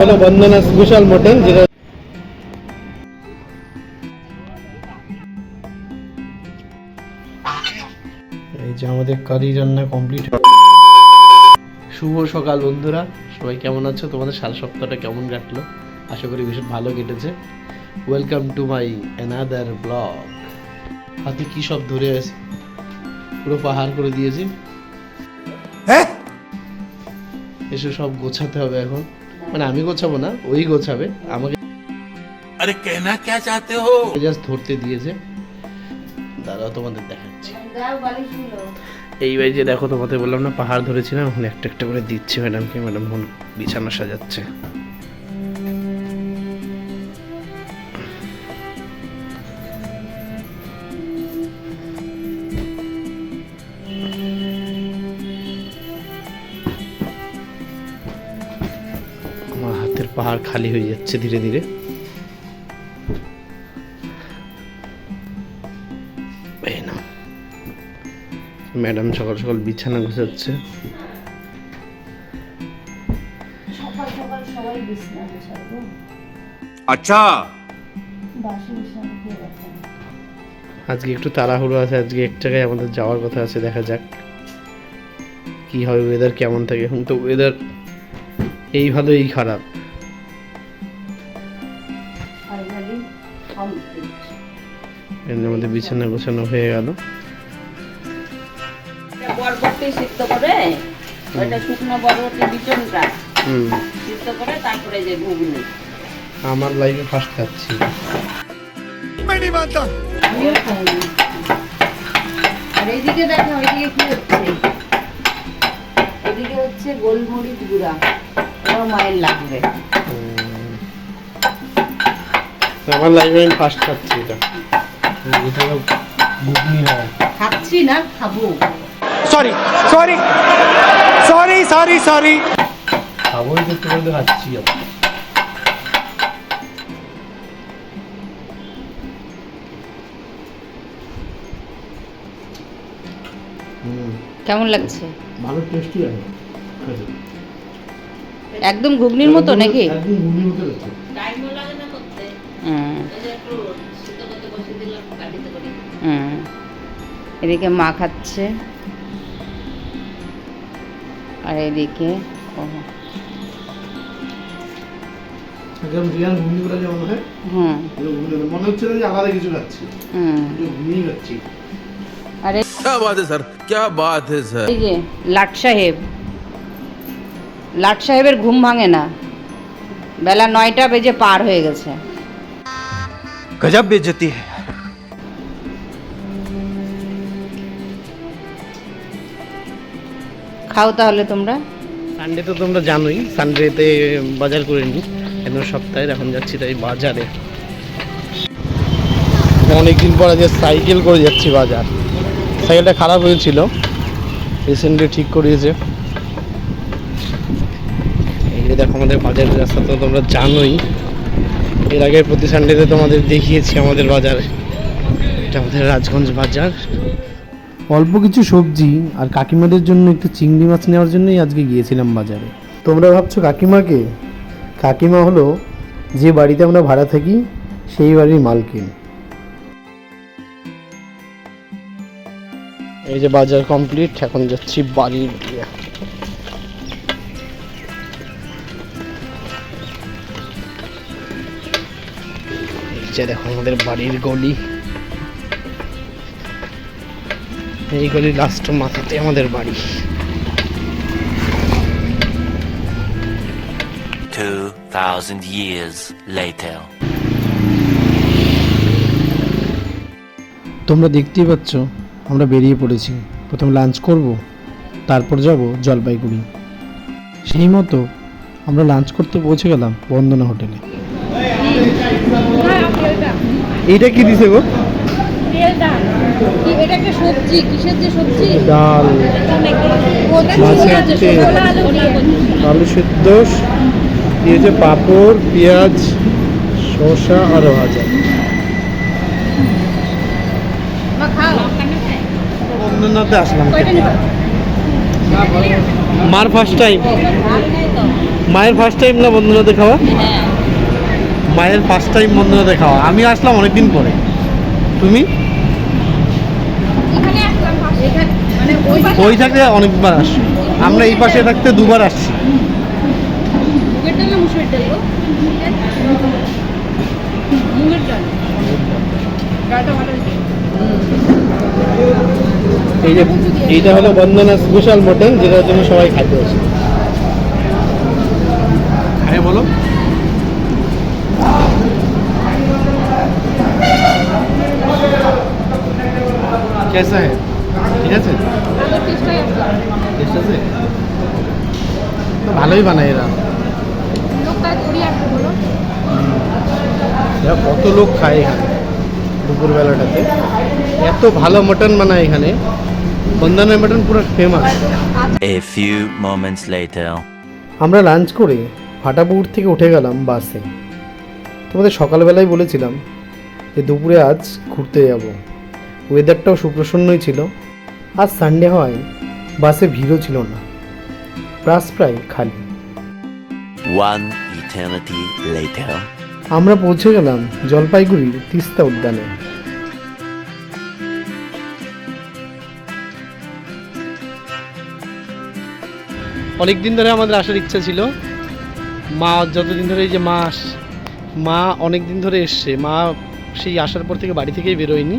বন্দনা special mutton, যেটা এই যে আমাদের কারি রান্না কমপ্লিট। শুভ সকাল বন্ধুরা, সবাই কেমন আছো? তোমাদের সারা সপ্তাহটা কেমন কাটলো? আশা করি ভীষণ ভালো কেটেছে। Welcome to my another blog. হাতে কি সব ধরে আছে, পুরো পাহাড় করে দিয়েছি। এসে সব গোছাতে হবে এখন, মানে আমি গোছাবো না, ওই গোছাবে আমাকে। আরে কেনা কে চাতে হো? জাস্ট ধরতে দিয়েছে, দাঁড়াও তোমাদের দেখাচ্ছি। এই ভাই যে দেখো, তোমাদের বললাম না পাহাড় ধরেছিলাম, এখন একটা একটা করে দিচ্ছি ম্যাডামকে। ম্যাডাম এখন বিছানা সাজাচ্ছে। আমার হাতের পাহাড় খালি হয়ে যাচ্ছে ধীরে ধীরে। ম্যাডাম সকাল সকাল বিছানা গুছাচ্ছে। আচ্ছা, আজকে একটু তাড়াহুড়ো আছে, আজকে এক জায়গায় আমাদের যাওয়ার কথা আছে, দেখা যাক কি হয়, ওয়েদার কেমন থাকে। এখন তো ওয়েদার এই ভালো এই খারাপ। আমাদের বিছানা গোছানো হয়ে গেল। বরবটি সিদ্ধ করে, ওইটা শুকনো বরবটি বিচনটা সিদ্ধ করে তারপরে যে ঘুগনি। আমার লাইফে ফার্স্ট খাচ্ছি। আমিও খাইনি। আর এইদিকে দেখো, এইদিকে কি হচ্ছে, এদিকে হচ্ছে গোলমরিচ গুঁড়া, ওর মায়ের লাগবে। আমার লাইফে আমি ফার্স্ট খাচ্ছি এটা। এটা ঘুগনি হয়। খাচ্ছি না, খাবো। Sorry sorry sorry sorry sorry খাবোই করতে করতে খাচ্ছি। কেমন লাগছে? ভালো টেস্টি আছে, একদম ঘুগনির মতো নাকি? একদম ঘুগনির মতো লাগছে। এদিকে মা খাচ্ছে, আর এদিকে ঘুগনিগুলো যেমন হয়, মনে হচ্ছে না যে আলাদা কিছু খাচ্ছি, ঘুগনি খাচ্ছি। আরে क्या बात है सर, क्या बात है सर। এই যে লাট সাহেবের ঘুম ভাঙে না, বেলা 9টা বেজে পার হয়ে গেছে। गजब बेइज्जती है। খাও তাহলে তোমরা। সানডে তো তোমরা জানোই, সানডেতে বাজার করে নিই এখন সপ্তাহে। এখন যাচ্ছি তাই বাজারে, অনেকদিন পর আজকে সাইকেল করে যাচ্ছি বাজার। সাইকেলটা খারাপ হয়েছিল, রিসেন্টলি ঠিক করিয়েছে। এই যে দেখো আমাদের বাজারের রাস্তা তো তোমরা জানোই, এর আগে প্রতি সানডেতে তোমাদের দেখিয়েছি আমাদের বাজারে। এটা আমাদের রাজগঞ্জ বাজার। অল্প কিছু সবজি আর কাকিমাদের জন্য একটু চিংড়ি মাছ নেওয়ার জন্যই আজকে গিয়েছিলাম বাজারে। তোমরা ভাবছো কাকিমাকে? কাকিমা হলো যে বাড়িতে আমরা ভাড়া থাকি সেই বাড়ির মালকিন। এই যে বাজার কমপ্লিট, এখন যাচ্ছি বাড়ির দিকে। এই যে দেখো আমাদের বাড়ির গলি, এই গলির লাস্ট মাথাতে আমাদের বাড়ি। 2000 years later. তোমরা দেখতেই পাচ্ছ আমরা বেরিয়ে পড়েছি। প্রথম লাঞ্চ করব, তারপর যাব জলপাইগুড়ি। সেই মতো আমরা লাঞ্চ করতে পৌঁছে গেলাম বন্দনা হোটেলে। এইটা কি দিছে গো? এটা একটা সবজি, কিসের যে সবজি? ডাল, মাছের তেল, আলু সেদ্ধ, দিয়েছে পাঁপড়, পেঁয়াজ, শসা আর ভাজা। বন্দনাতে আসলাম। মার ফার্স্ট টাইম, ভালো নেই তো। মায়ের ফার্স্ট টাইম না বন্ধুরাতে খাওয়া? হ্যাঁ, মায়ের ফার্স্ট টাইম বন্ধুরাতে খাওয়া। আমি আসলাম অনেকদিন পরে, তুমি? এখানে আসলাম পাশে। মানে ওই থাকতে অনেকবার আসছি, আমরা এই পাশে থাকতে দুবার আসছি। মুগের ডাল না মুসুরির ডাল গো? মুগের ডাল। ডালটা ভালো হয়েছে। এই যে এইটা হলো বন্দনা স্পেশাল মটন, যেটার জন্য সবাই খাইতে আসে। হ্যাঁ বলো। कैसा है? ঠিক আছে? ভালো টেস্টটাই আসলো। টেস্ট আছে? তো ভালোই বানায় এরা। লোকটা ঘুরিয়ে আসবে বলো। এরা কত লোক খায় এখানে দুপুরবেলাটাতে, এত ভালো মটন বানায় এখানে। বন্দনার মটন পুরো famous. A few moments later. আমরা লাঞ্চ করে ফাটাপুকুর থেকে উঠে গেলাম বাসে। তোমাদের সকালবেলায় বলেছিলাম যে দুপুরে আজ ঘুরতে যাব। ওয়েদারটাও সুপ্রসন্নই ছিল। আজ সানডে হওয়ায় বাসে ভিড়ও ছিল না, বাস প্রায় খালি। One eternity later. আমরা পৌঁছে গেলাম জলপাইগুড়ির তিস্তা উদ্যানে। অনেক দিন ধরে আমাদের আসার ইচ্ছা ছিল। মা যতদিন ধরে এই যে মা অনেক দিন ধরে এসছে, মা সেই আসার পর থেকে বাড়ি থেকেই বেরোয়নি।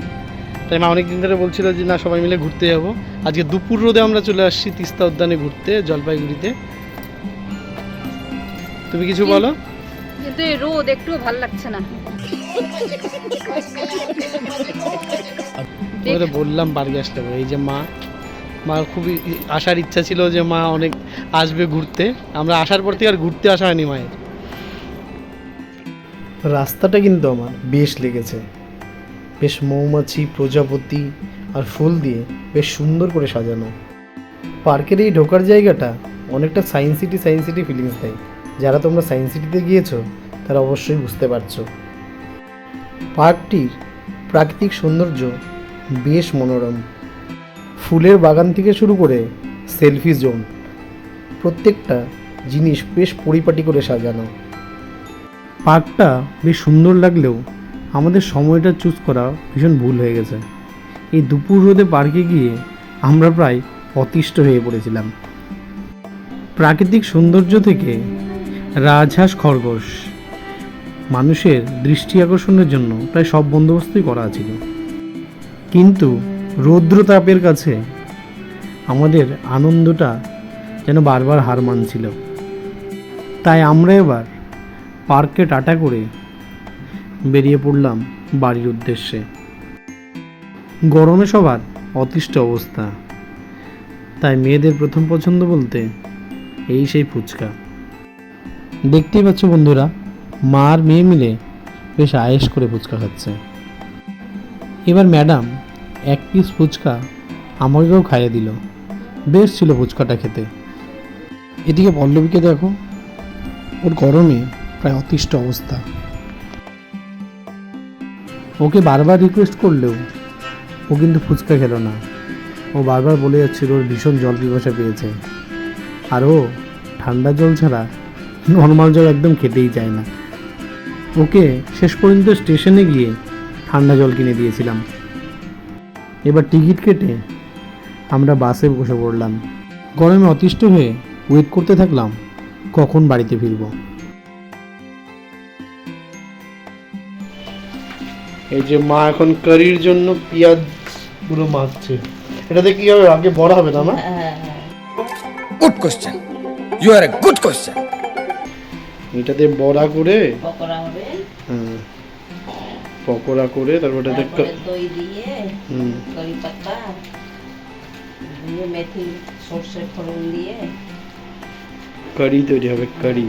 তাই মা অনেক দিন ধরে বলছিল যে না সবাই মিলে ঘুরতে যাব। আজকে দুপুর রোদে আমরা চলে আসছি তিস্তা উদ্যানে ঘুরতে, জলপাইগুড়িতে। তুমি কিছু বলো। কিন্তু এই রোদ একটুও ভালো লাগছে না। তোমাদের বললাম বাড়ি আসতে হবে। এই যে মা খুবই আসার ইচ্ছা ছিল যে মা অনেক আসবে ঘুরতে। আমরা আসার পর থেকে আর ঘুরতে আসা হয়নি মায়ের। রাস্তাটা কিন্তু আমার বেশ লেগেছে, বেশ মৌমাছি, প্রজাপতি আর ফুল দিয়ে বেশ সুন্দর করে সাজানো। পার্কের এই ঢোকার জায়গাটা অনেকটা সায়েন্স সিটি ফিলিংস দেয়। যারা তোমরা সায়েন্স সিটিতে গিয়েছো তারা অবশ্যই বুঝতে পারছো। পার্কটির প্রাকৃতিক সৌন্দর্য বেশ মনোরম। ফুলের বাগান থেকে শুরু করে সেলফি জোন, প্রত্যেকটা জিনিস বেশ পরিপাটি করে সাজানো। পার্কটা বেশ সুন্দর লাগলেও আমাদের সময়টা চুজ করা ভীষণ ভুল হয়ে গেছে। এই দুপুর রোদে পার্কে গিয়ে আমরা প্রায় অতিষ্ঠ হয়ে পড়েছিলাম। প্রাকৃতিক সৌন্দর্য থেকে রাজহাঁস, খরগোশ, মানুষের দৃষ্টি আকর্ষণের জন্য প্রায় সব বন্দোবস্তই করা ছিল, কিন্তু রৌদ্রতাপের কাছে আমাদের আনন্দটা যেন বারবার হার মানছিল। তাই আমরা এবার পার্কে টাটা করে বেরিয়ে পড়লাম বাড়ির উদ্দেশ্যে। গরমে সবার অতিষ্ঠ অবস্থা, তাই মেয়েদের প্রথম পছন্দ বলতে এই সেই ফুচকা। দেখতেই পাচ্ছ বন্ধুরা, মা আর মেয়ে মিলে বেশ আয়েশ করে ফুচকা খাচ্ছে। এবার ম্যাডাম এক পিস ফুচকা আমাকেও খাইয়ে দিল। বেশ ছিল ফুচকাটা খেতে। এদিকে পল্লবীকে দেখো, ওর গরমে প্রায় অতিষ্ঠ অবস্থা। ওকে বারবার রিকোয়েস্ট করলেও ও কিন্তু ফুচকা খেলো না। ও বারবার বলে যাচ্ছিল ওর ভীষণ জল পিপাসা পেয়েছে, আর ও ঠান্ডা জল ছাড়া নর্মাল জল একদম খেতেই চায় না। ওকে শেষ পর্যন্ত স্টেশনে গিয়ে ঠান্ডা জল কিনে দিয়েছিলাম। এবার টিকিট কেটে আমরা বাসে বসে পড়লাম। গরমে অতিষ্ঠ হয়ে ওয়েট করতে থাকলাম কখন বাড়িতে ফিরব। এই যে মা এখন কারির জন্য পেঁয়াজ পুরো মাখছে। এটাতে কি হবে, আগে বড় হবে না? Good question, you are a good question. এটাতে বড়া করে পকোড়া হবে, পকোড়া করে তারপর এটাতে তারপরে দই দিয়ে, কারি পাতা দিয়ে, মেথি সর্ষে ফোড়ন দিয়ে কারি তৈরি হবে। কারি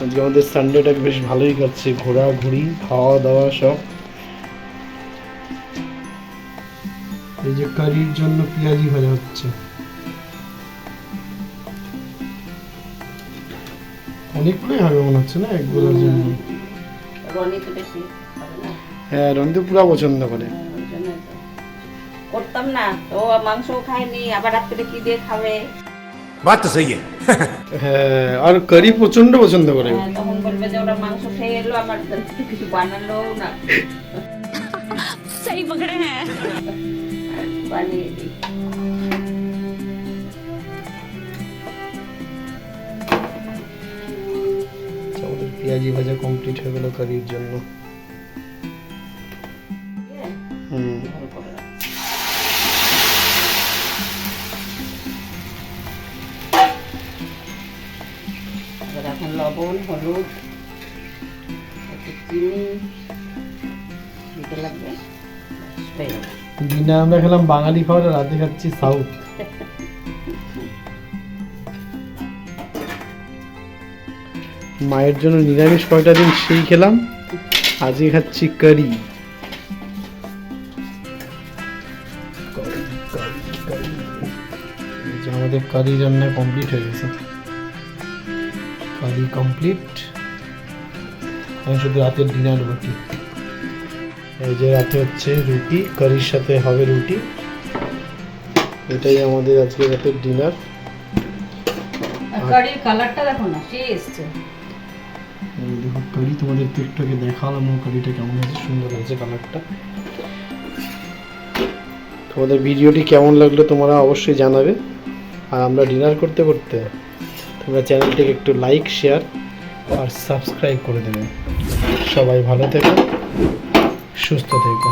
আজকে আমাদের সানডেটা বেশ ভালোই কাটছে, ঘোরাঘুরি, খাওয়া দাওয়া সব। এই যে কারির জন্য পেঁয়াজি ভাজা হচ্ছে। অনেকগুলোই হবে মনে হচ্ছে না এক বোঝার জন্য। রনি তো বেশি খাবে না, হ্যাঁ, রনি তো পুরো পছন্দ করে। ওই জন্য তো। করতাম না, তো মাংসও খায়নি, আবার রাত্রে কি দিয়ে খাবে। बात तो सही है হ্যাঁ, আর কারি প্রচন্ড পছন্দ করে। হ্যাঁ, তখন বলবে যে ওরা মাংস খেয়ে এলো, আমার জন্য কিছু বানালো না। सही पकड़े हैं। বানিয়ে দিই। আমাদের পেঁয়াজি ভাজা কমপ্লিট হয়ে গেল কারির জন্য। হুম, ভালো করে রাখ। এবার এখন লবণ, হলুদ, একটু চিনি দিতে লাগবে। ব্যাস, হয়ে গেল। দিনে আমরা খেলাম বাঙালি খাবার, আর রাতে খাচ্ছি সাউথ। মায়ের জন্য নিরামিষ কয়টা দিন সেই খেলাম, আজকে খাচ্ছি কারি। এই যে আমাদের কারি রান্না কমপ্লিট হয়ে গেছে, কারি কমপ্লিট। এখন শুধু রাতের ডিনার রুটি। এই যে রাতে হচ্ছে রুটি, কারির সাথে হবে রুটি। এটাই আমাদের আজকে রাতের ডিনার। আর কারির কালারটা দেখো না, সেই এসছে। এই দেখো কারি, তোমাদের তো একটু আগে দেখালাম কারিটা কেমন হয়েছে, সুন্দর হয়েছে কালারটা। তোমাদের ভিডিওটি কেমন লাগলো তোমরা অবশ্যই জানাবে। আর আমরা ডিনার করতে করতে তোমরা চ্যানেলটিকে একটু লাইক, শেয়ার আর সাবস্ক্রাইব করে দেবে। সবাই ভালো থেকো, সুস্থ থেকো।